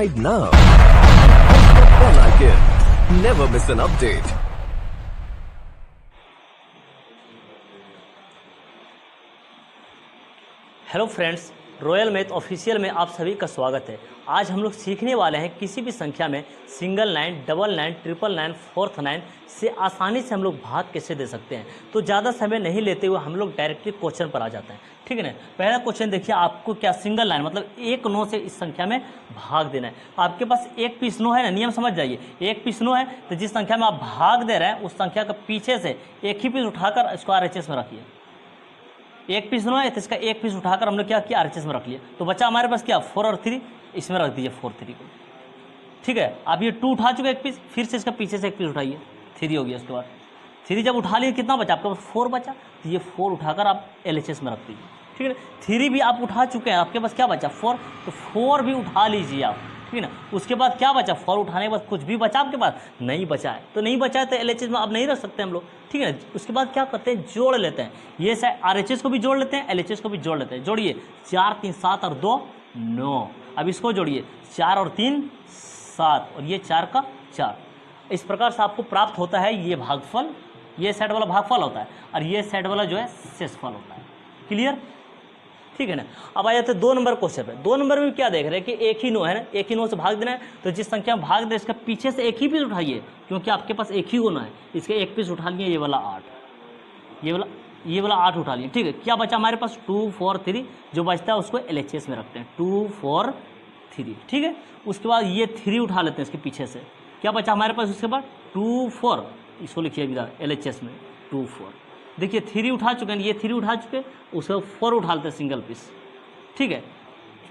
Subscribe now and press the bell icon. Never miss an update. Hello friends, royal math official में आप सभी का स्वागत है। आज हम लोग सीखने वाले हैं किसी भी संख्या में single nine, double nine, triple nine, fourth nine से आसानी से हम लोग भाग कैसे दे सकते हैं। तो ज़्यादा समय नहीं लेते हुए हम लोग डायरेक्टली क्वेश्चन पर आ जाते हैं, ठीक है ना। पहला क्वेश्चन देखिए, आपको क्या सिंगल नाइन मतलब एक नौ से इस संख्या में भाग देना है। आपके पास एक पीस नो है ना, नियम समझ जाइए। एक पीस नो है तो जिस संख्या में आप भाग दे रहे हैं उस संख्या का पीछे से एक ही पीस उठाकर इसको RHS में रखिए। एक पीस नो है तो इसका एक पीस उठाकर हमने क्या किया, RHS में रख लिया। तो बच्चा हमारे पास क्या 4 और 3, इसमें रख दीजिए 4 3 को, ठीक है। अब ये 2 उठा चुके एक पीस, फिर से इसका पीछे से एक पीस उठाइए, 3 हो गया। उसके बाद 3 जब उठा लिए कितना बचा आपके पास, 4 बचा। तो ये 4 उठाकर आप LHS में रख दीजिए, ठीक है। 3 भी आप उठा चुके हैं, आपके पास क्या बचा 4, तो 4 भी उठा लीजिए आप, ठीक है ना। उसके बाद क्या बचा, 4 उठाने के बाद कुछ भी बचा आपके पास, नहीं बचा है। तो नहीं बचा है तो LHS में अब नहीं रख सकते हम लोग, ठीक है। उसके बाद क्या करते हैं, जोड़ लेते हैं। ये RHS को भी जोड़ लेते हैं, LHS को भी जोड़ लेते हैं। जोड़िए, 4 3 7 और 2 9। अब इसको जोड़िए, 4 और 3 7 और ये 4 का 4। इस प्रकार से आपको प्राप्त होता है ये भागफल। ये सेट वाला भागफल होता है और ये सेट वाला जो है शेषफल होता है। क्लियर, ठीक है ना। अब आ जाते हैं 2 नंबर क्वेश्चन पे। 2 नंबर में क्या देख रहे हैं कि एक ही नो है ना, एक ही नो से भाग देना है। तो जिस संख्या में भाग दे इसका पीछे से एक ही पीस उठाइए, क्योंकि आपके पास एक ही नो है। इसके एक पीस उठा लिए, ये वाला 8, ये वाला 8 उठा लिए, ठीक है। क्या बचा हमारे पास, 2 4 3। जो बचता है उसको LHS में रखते हैं, 2 4 3, ठीक है। उसके बाद ये 3 उठा लेते हैं इसके पीछे से। क्या बचा हमारे पास उसके बाद, 2 4, इसको लिखिए इधर LHS में 2 4। देखिए 3 उठा चुके हैं, ये 3 उठा चुके, उसके बाद 4 उठा लेते हैं सिंगल पीस, ठीक है।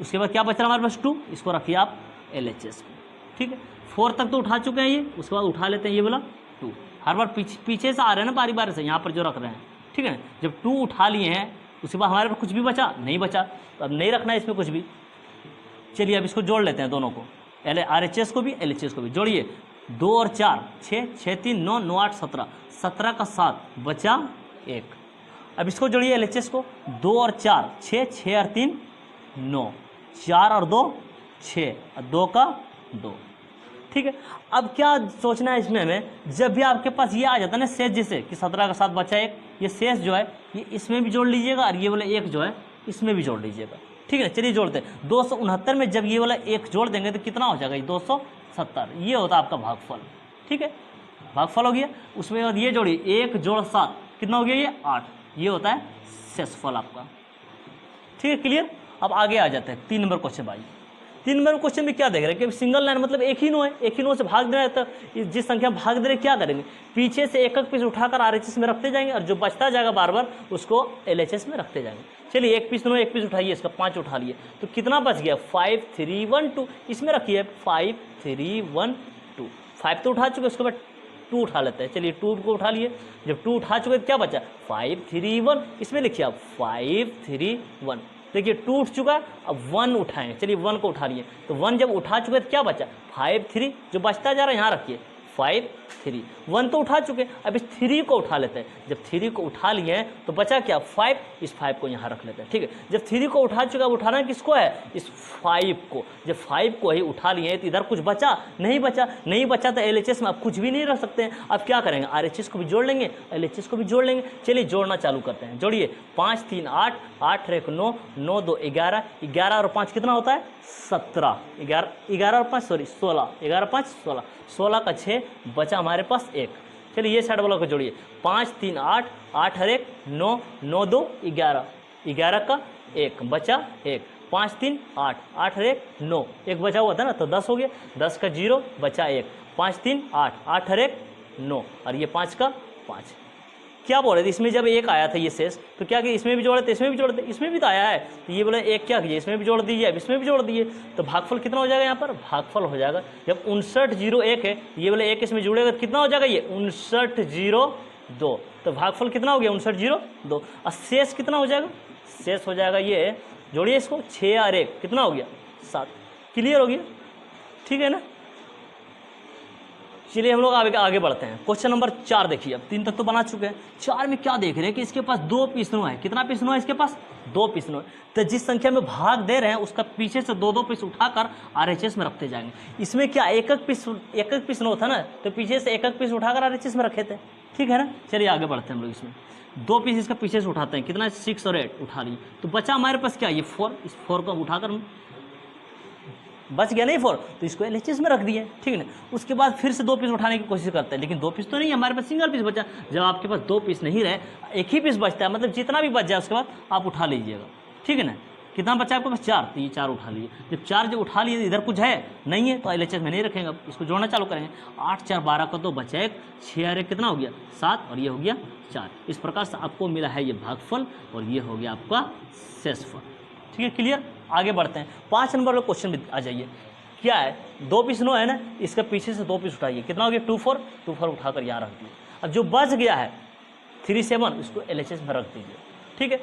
उसके बाद क्या बच रहा हमारे पास 2, इसको रखिए आप LHS में, ठीक है। 4 तक तो उठा चुके हैं ये, उसके बाद उठा लेते हैं ये वाला 2। हर बार पीछे से आ रहे हैं ना, बारी बारी से यहाँ पर जो रख रहे हैं, ठीक है। जब 2 उठा लिए हैं उसके बाद हमारे पास कुछ भी बचा नहीं बचा, तो अब नहीं रखना है इसमें कुछ भी। चलिए अब इसको जोड़ लेते हैं दोनों को, RHS को भी LHS को भी। जोड़िए, 2 और 4 6, 6 3 9, 9 8 17, 17 का 7 बचा 1। अब इसको जोड़िए LHS को, 2 और 4 6, 6 और 3 9, 4 और 2 6 और 2 का 2, ठीक है। अब क्या सोचना है इसमें हमें, जब भी आपके पास ये आ जाता है ना शेष, जैसे कि 17 का 7 बचा 1, ये शेष जो है ये इसमें भी जोड़ लीजिएगा और ये वाला 1 जो है इसमें भी जोड़ लीजिएगा, ठीक है। चलिए जोड़ते हैं। 269 में जब ये वाला 1 जोड़ देंगे तो कितना हो जाएगा, 270। ये होता है आपका भागफल, ठीक है। भागफल हो गया। उसमें बाद ये जोड़िए, 1 जोड़ 7 कितना हो गया, ये 8। ये होता है शेषफल आपका, ठीक है। क्लियर। अब आगे आ जाते हैं 3 नंबर क्वेश्चन भाई। 3 नंबर क्वेश्चन में क्या देख रहे हैं कि सिंगल लाइन मतलब एक ही नो है, एक ही नो से भाग देना है। तो जिस संख्या में भाग दे रहे क्या करेंगे, पीछे से एक एक पीस उठाकर RHS में रखते जाएंगे और जो बचता जाएगा बार बार उसको LHS में रखते जाएंगे। चलिए एक पीस नो, एक पीस उठाइए, इसका 5 उठा लिए तो कितना बच गया, 5 3 1 2। इसमें रखिए 5 3 1 2। 5 तो उठा चुके, उसके बाद 2 उठा लेते हैं। चलिए 2 को उठा लिए। जब 2 उठा चुके तो क्या बचा, 5 3 1। इसमें लिखिए आप 5 3 1। देखिए 2 उठ चुका, अब 1 उठाएंगे। चलिए 1 को उठा लिए, तो 1 जब उठा चुके तो क्या बचा, 5 3। जो बचता जा रहा है यहाँ रखिए 5 3। 1 तो उठा चुके, अब इस 3 को उठा लेते हैं। जब 3 को उठा लिए हैं तो बचा क्या, 5। इस 5 को यहाँ रख लेते हैं, ठीक है। जब 3 को उठा चुका, अब उठाना किसको है, इस 5 को। जब 5 को ही उठा लिए हैं तो इधर कुछ बचा नहीं बचा, नहीं बचा तो LHS में आप कुछ भी नहीं रख सकते हैं। अब क्या करेंगे, RHS को भी जोड़ लेंगे, LHS को भी जोड़ लेंगे। चलिए जोड़ना चालू करते हैं। जोड़िए, 5 3 8, 8 1 9, 9 2 11, 11 और 5 कितना होता है, 17। 11 और 5 सॉरी 16, 11 5 16, 16 का 6 बचा हमारे पास 1। चलिए ये साइड वाला को जोड़िए, 5 3 8, 8 और 1 9, 9 2 11, 11 का 1 बचा 1, 5 3 8, 8 और 1 9, 1 बचा हुआ था ना, तो 10 हो गया। 10 का 0 बचा 1, 5 3 8, 8 और 1 9 और ये 5 का 5। क्या बोल रहे थे, इसमें जब 1 आया था ये शेष, तो क्या कि इसमें भी जोड़े थे, इसमें भी जोड़ते, इसमें भी तो आया है। तो ये बोले 1 क्या किया, इसमें भी जोड़ दीजिए, अब इसमें भी जोड़ दिए। तो भागफल कितना हो जाएगा, यहाँ पर भागफल हो जाएगा जब 59 0 1 है, ये बोले 1 इसमें जुड़ेगा तो कितना हो जाएगा, ये 59 0 2। तो भागफल कितना हो गया, 59 0 2। और शेष कितना हो जाएगा, शेष हो जाएगा ये, जोड़िए इसको, 6 और 1 कितना हो गया, 7। क्लियर हो गया, ठीक है ना। चलिए हम लोग आगे बढ़ते हैं। क्वेश्चन नंबर 4 देखिए, अब 3 तक तो बना चुके हैं। 4 में क्या देख रहे हैं कि इसके पास 2 पिसनो है। कितना पिसनो है इसके पास? 2 पिसनो है। तो जिस संख्या में भाग दे रहे हैं उसका पीछे से 2-2 पीस उठाकर RHS में रखते जाएंगे। इसमें क्या एक एक पिसनो था ना, तो पीछे से एक पीस उठाकर RHS में रखे थे, ठीक है ना। चलिए आगे बढ़ते हैं हम लोग। इसमें 2 पीस इसका पीछे से उठाते हैं, कितना 6 और 8 उठा लिए, तो बचा हमारे पास क्या, ये 4। इस 4 को उठाकर बच गया नहीं 4, तो इसको LHS में रख दिए, ठीक है ना। उसके बाद फिर से 2 पीस उठाने की कोशिश करते हैं, लेकिन 2 पीस तो नहीं है हमारे पास, सिंगल पीस बचा। जब आपके पास 2 पीस नहीं रहे, एक ही पीस बचता है, मतलब जितना भी बच जाए उसके बाद आप उठा लीजिएगा, ठीक है ना। कितना बचा आपके पास? 4, तो ये 4 उठा लिए। जब 4 उठा लिए, इधर कुछ है नहीं है, तो LHS में नहीं रखेंगे, अब इसको जोड़ना चालू करेंगे। 8 4 12 का तो बचा 1, 6 और 1 कितना हो गया 7, और ये हो गया 4। इस प्रकार से आपको मिला है ये भागफल, और ये हो गया आपका शेषफल, ठीक है। क्लियर। आगे बढ़ते हैं। 5 नंबर का क्वेश्चन में आ जाइए। क्या है, 2 पीस नो है ना, इसका पीछे से 2 पीस उठाइए, कितना हो गया 2 4, 2 4 उठाकर यहाँ रख दिए। अब जो बच गया है 3 7, इसको LHS में रख दीजिए, ठीक है।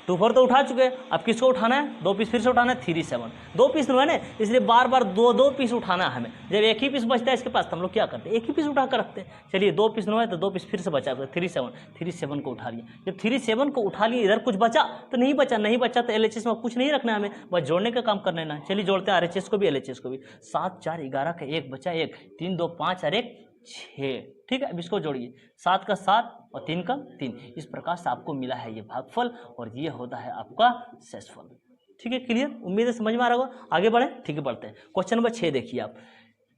2 4 तो उठा चुके हैं, अब किसको उठाना है? 2 पीस फिर से उठाना है, 3 7। 2 पीस नो है ना, इसलिए बार बार 2 पीस उठाना है हमें। जब एक ही पीस बचता है इसके पास, तो हम लोग क्या करते हैं, एक ही पीस उठा कर रखते हैं। चलिए 2 पीस नो है, तो 2 पीस फिर से बचा, 3 7 को उठा लिए। जब 3 7 को उठा लिए, इधर कुछ बचा तो नहीं बचा तो LHS में कुछ नहीं रखना है हमें, बस जोड़ने का काम करना है ना। चलिए जोड़ते हैं RHS को भी LHS को भी। 7 4 11 का 1 बचा 1, 3 2 5 और 1 6, ठीक है। अब इसको जोड़िए, 7 का 7 और 3 का 3। इस प्रकार से आपको मिला है ये भागफल, और ये होता है आपका शेषफल, ठीक है। क्लियर, उम्मीद है समझ में आ रहा होगा। आगे बढ़े, ठीक है, बढ़ते हैं। क्वेश्चन नंबर 6 देखिए आप।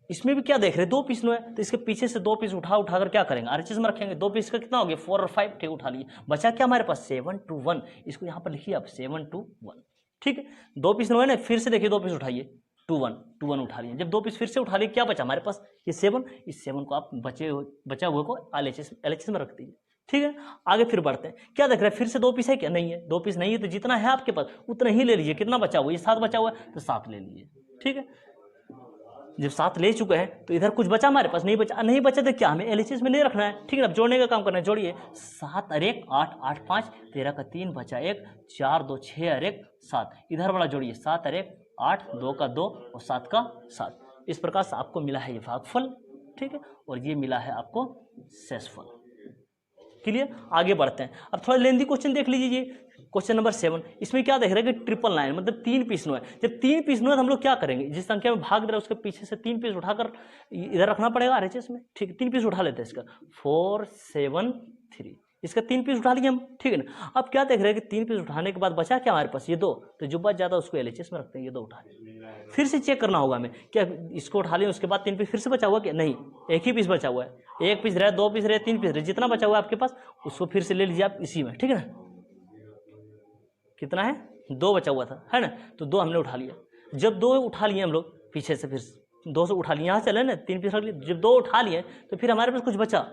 इसमें भी क्या देख रहे हैं, 2 पीस नो है, तो इसके पीछे से 2 पीस उठाकर क्या करेंगे, RHS में रखेंगे। 2 पीस का कितना हो गया 4 और 5, ठीक, उठा लिए। बचा क्या हमारे पास 7 2 1, इसको यहाँ पर लिखिए आप 7 2 1, ठीक है। 2 पीस नो है ना, फिर से देखिए 2 पीस उठाइए, 2 1 उठा लिए। जब 2 पीस फिर से उठा लिए, क्या बचा हमारे पास, ये 7। इस 7 को आप बचा हुए को LHS में रख दीजिए, ठीक है। आगे फिर बढ़ते हैं। क्या देख रहे हैं, फिर से 2 पीस है क्या, नहीं है। 2 पीस नहीं है, तो जितना है आपके पास उतना ही ले लीजिए। कितना बचा हुआ, ये 7 बचा हुआ है, तो 7 ले लीजिए, ठीक है। जब 7 ले चुके हैं, तो इधर कुछ बचा हमारे पास, नहीं बचा तो क्या, हमें LHS में नहीं रखना है, ठीक है। अब जोड़ने का काम करना है, जोड़िए। 7 और 1 8, 8 5 13 का 3 बचा 1, 4 2 6 और 1 7। इधर वाला जोड़िए, 7 और 1 8, 2 का 2 और 7 का 7। इस प्रकार से आपको मिला है ये भागफल, ठीक है, और ये मिला है आपको शेषफल। क्लियर। आगे बढ़ते हैं। अब थोड़ा लेंदी क्वेश्चन देख लीजिए। क्वेश्चन नंबर 7, इसमें क्या देख रहे हैं कि 999 मतलब 3 पीस नो है। जब 3 पीस नो है, तो हम लोग क्या करेंगे, जिस संख्या में भाग दे रहा है उसके पीछे से 3 पीस उठाकर इधर रखना पड़ेगा RHS में, ठीक है। 3 पीस उठा लेते हैं इसका, 4 7 3, इसका 3 पीस उठा लिए हम, ठीक है ना। अब क्या देख रहे हैं कि 3 पीस उठाने के बाद बचा क्या हमारे पास, ये 2, तो जो बच जाता है उसको LHS में रखते हैं, ये 2 उठा लिए। फिर से चेक करना होगा हमें, क्या इसको उठा लिया उसके बाद 3 पीस फिर से बचा हुआ क्या, नहीं, एक ही पीस बचा हुआ है। 1 पीस रहे, 2 पीस रहे, 3 पीस रहे, जितना बचा हुआ है आपके पास उसको फिर से ले लीजिए आप इसी में, ठीक है ना। कितना है, 2 बचा हुआ था, है ना, तो 2 हमने उठा लिया। जब 2 उठा लिए हम लोग पीछे से, फिर 2 से उठा लिए, यहाँ चले ना 3 पीस रख लिए। जब 2 उठा लिए, तो फिर हमारे पास कुछ बचा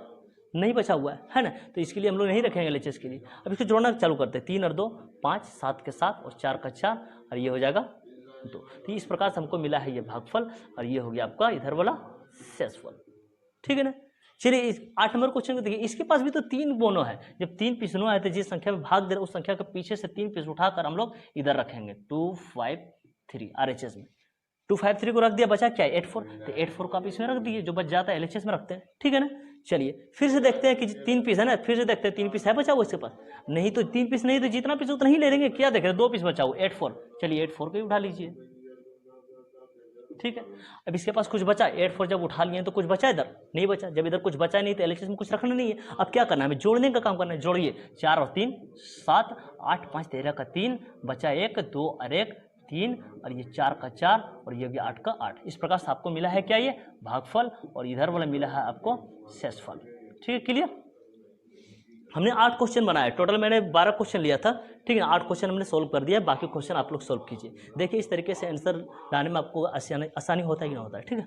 नहीं, बचा हुआ है ना, तो इसके लिए हम लोग नहीं रखेंगे LHS के लिए। अब इसको जोड़ना चालू करते हैं, 3 और 2 5, 7 के 7 और 4 का 4, और ये हो जाएगा 2। तो इस प्रकार से हमको मिला है ये भागफल, और ये हो गया आपका इधर वाला शेषफल, ठीक है ना। चलिए इस 8 नंबर क्वेश्चन को देखिए। इसके पास भी तो 3 बोनो है। जब 3 पीस नो है, तो जिस संख्या में भाग दे रहा है उस संख्या के पीछे से 3 पीस उठाकर हम लोग इधर रखेंगे 2 5 3 RHS में। 2 5 3 को रख दिया, बचा क्या है 8 4, तो 8 4 को आप इसमें रख दिए, जो बच जाता है LHS में रखते हैं, ठीक है ना। चलिए फिर से देखते हैं कि 3 पीस है ना, फिर से देखते हैं 3 पीस है बचा हुआ इसके पास, नहीं तो 3 पीस नहीं, तो जितना पीस उतना ही ले लेंगे। क्या देख रहे हैं, 2 पीस बचा हुआ 8 4, चलिए 8 4 को ही उठा लीजिए, ठीक है। अब इसके पास कुछ बचा, 8 4 जब उठा लिए तो कुछ बचा, इधर नहीं बचा। जब इधर कुछ बचा नहीं, तो LHS में कुछ रखना नहीं है। अब क्या करना है, हमें जोड़ने का काम करना है। जोड़िए, 4 और 3 7, 8 5 13 का 3 बचा 1, 2 और 1 3, और ये 4 का 4 और ये भी 8 का 8। इस प्रकार से आपको मिला है क्या, ये भागफल, और इधर वाला मिला है आपको शेषफल, ठीक है। क्लियर। हमने 8 क्वेश्चन बनाए, टोटल मैंने 12 क्वेश्चन लिया था, ठीक है। 8 क्वेश्चन हमने सोल्व कर दिया, बाकी क्वेश्चन आप लोग सोल्व कीजिए। देखिए इस तरीके से आंसर लाने में आपको आसानी होता है कि ना होता है, ठीक है।